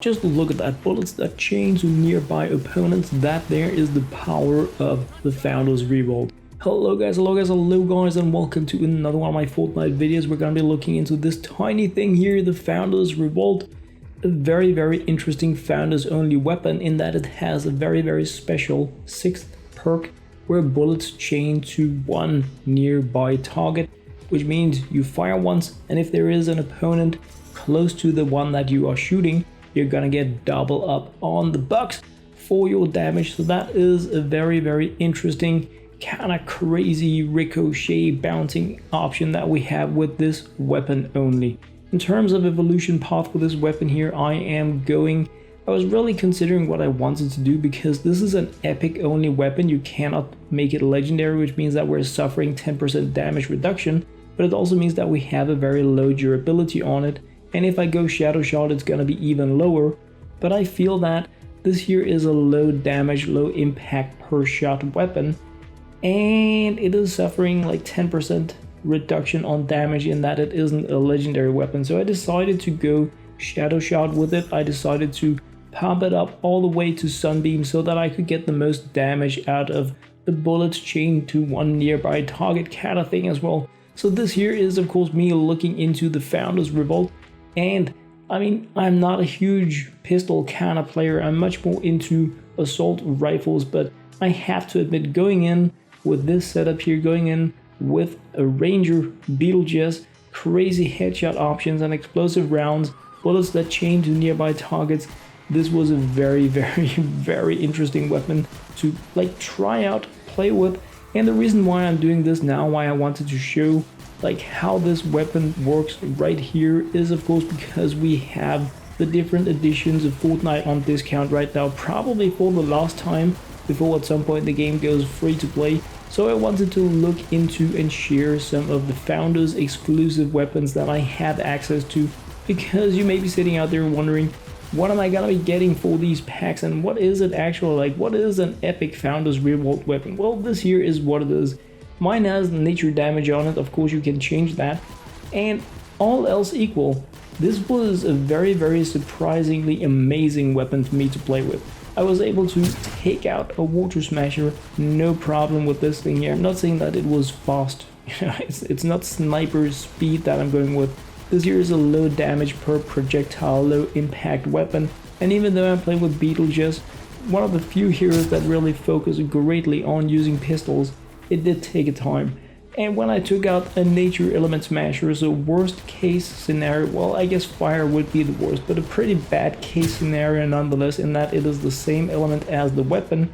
Just look at that, bullets that chain to nearby opponents. That there is the power of the Founders Revolt. Hello guys, and welcome to another one of my Fortnite videos. We're gonna be looking into this tiny thing here, the Founders Revolt. A very interesting Founders only weapon in that it has a very special 6th perk where bullets chain to one nearby target, which means you fire once, and if there is an opponent close to the one that you are shooting, you're gonna get double up on the bucks for your damage. So that is a very interesting, kind of crazy ricochet bouncing option that we have with this weapon only. In terms of evolution path for this weapon here, I was really considering what I wanted to do, because this is an epic only weapon. You cannot make it legendary, which means that we're suffering 10% damage reduction, but it also means that we have a very low durability on it. And if I go Shadowshard, it's gonna be even lower. But I feel that this here is a low damage, low impact per shot weapon, and it is suffering like 10% reduction on damage in that it isn't a legendary weapon. So I decided to go Shadowshard with it. I decided to pump it up all the way to Sunbeam so that I could get the most damage out of the bullets chained to one nearby target kind of thing as well. So this here is of course me looking into the Founders Revolt. And I mean, I'm not a huge pistol kind of player. I'm much more into assault rifles, but I have to admit, going in with this setup here, going in with a Ranger, Beetlejess, crazy headshot options and explosive rounds, bullets that chain to nearby targets, this was a very interesting weapon to like try out, play with. And the reason why I'm doing this now, why I wanted to show like how this weapon works right here, is of course because we have the different editions of Fortnite on discount right now, probably for the last time before at some point the game goes free to play. So I wanted to look into and share some of the Founders exclusive weapons that I have access to, because you may be sitting out there wondering, what am I gonna be getting for these packs, and what is it actually like? What is an epic Founders Revolt weapon? Well, this here is what it is. Mine has nature damage on it, of course you can change that, and all else equal, this was a very surprisingly amazing weapon for me to play with. I was able to take out a water smasher, no problem with this thing here. I'm not saying that it was fast, it's not sniper speed that I'm going with. This here is a low damage per projectile, low impact weapon, and even though I play with Beetlejess, one of the few heroes that really focus greatly on using pistols, it did take a time. And when I took out a nature element smasher, so worst case scenario, well, I guess fire would be the worst, but a pretty bad case scenario nonetheless, in that it is the same element as the weapon,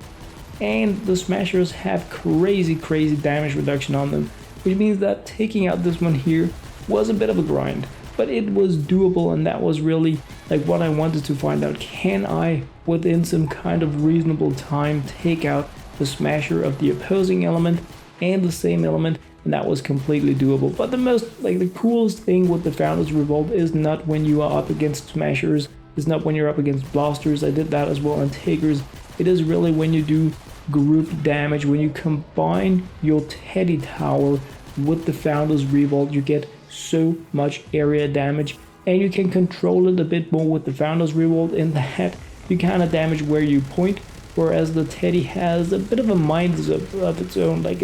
and the smashers have crazy damage reduction on them, which means that taking out this one here was a bit of a grind, but it was doable. And that was really like what I wanted to find out. Can I, within some kind of reasonable time, take out the smasher of the opposing element and the same element? And that was completely doable. But the coolest thing with the Founders Revolt is not when you are up against smashers, it's not when you're up against blasters. I did that as well, and takers. It is really when you do group damage, when you combine your Teddy Tower with the Founders Revolt, you get so much area damage, and you can control it a bit more with the Founders Revolt in that you kind of damage where you point, whereas the Teddy has a bit of a mind of its own, like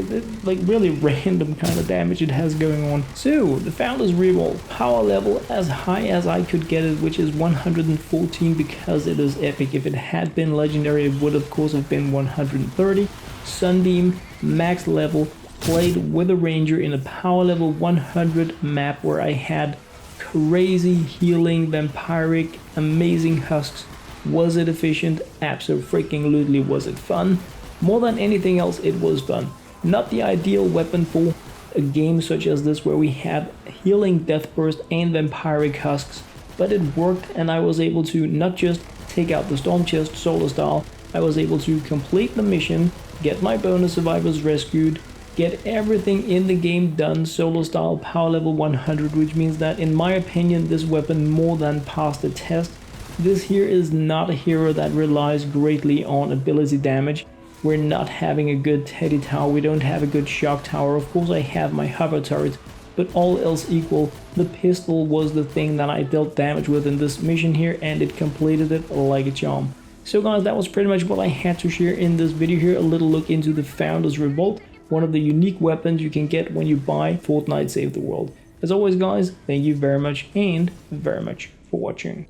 really random kind of damage it has going on. So the Founders Revolt, power level as high as I could get it, which is 114 because it is epic. If it had been legendary, it would of course have been 130. Sunbeam, max level, played with a Ranger in a power level 100 map where I had crazy healing, vampiric, amazing husks. Was it efficient? Abso-freaking-lutely. Was it fun? More than anything else, it was fun. Not the ideal weapon for a game such as this where we have healing death burst and vampiric husks, but it worked, and I was able to not just take out the stormchest solo style, I was able to complete the mission, get my bonus survivors rescued, get everything in the game done solo style, power level 100, which means that in my opinion this weapon more than passed the test. This here is not a hero that relies greatly on ability damage. We're not having a good Teddy Tower, we don't have a good shock tower. Of course I have my hover turret, but all else equal, the pistol was the thing that I dealt damage with in this mission here, and it completed it like a charm. So guys, that was pretty much what I had to share in this video here, a little look into the Founders Revolt, one of the unique weapons you can get when you buy Fortnite Save the World. As always guys, thank you very much and very much for watching.